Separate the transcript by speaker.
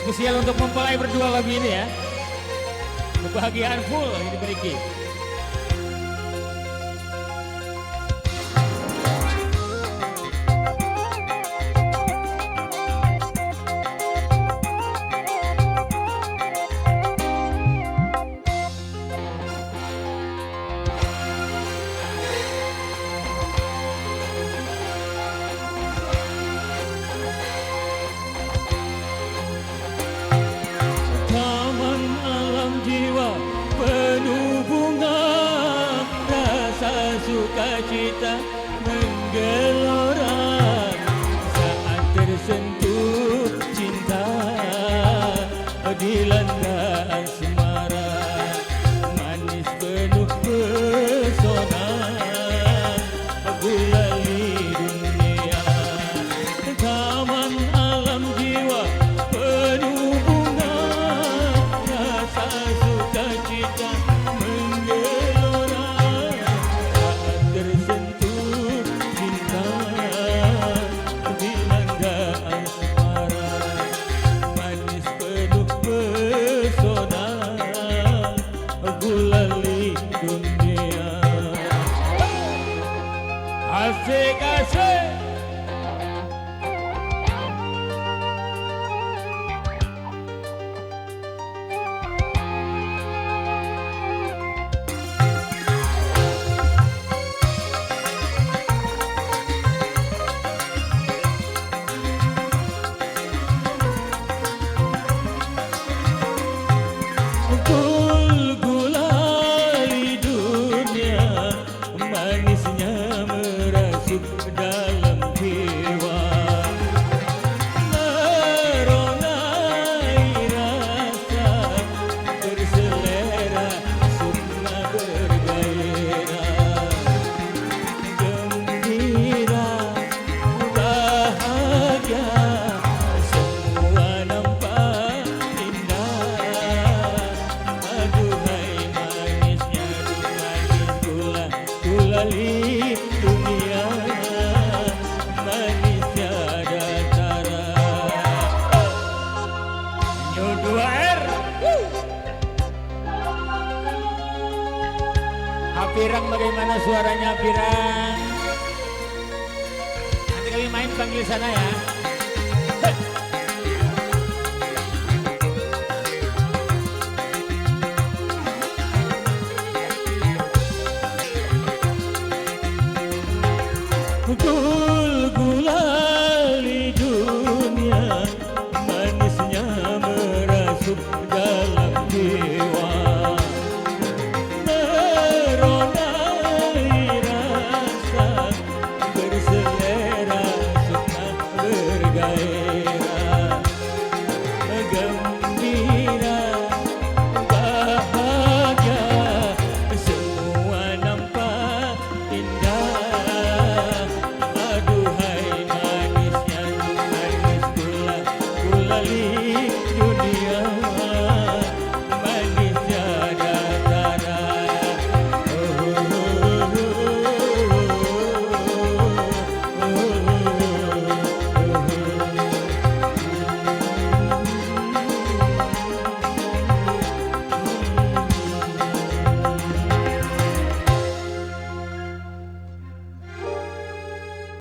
Speaker 1: Spesial untuk mempelai berdua lagu ini ya. Kebahagiaan full ini Riki.
Speaker 2: Sukacita menggelora saat tersentuh cinta dilanda asmara, manis penuh pesona gulali dunia. Taman alam jiwa penuh bunga, rasa sukacita asik asik. Gulali dunia, manisnya dalam jiwa, meronai rasa berselera, sukma bergairah, gembira, bahagia, semua nampak indah. Aduhai manisnya, manis gula, gulali dunia, manis tiada tara. Nyo 2R. Apirang, bagaimana suaranya Apirang? Nanti kami main panggil sana ya.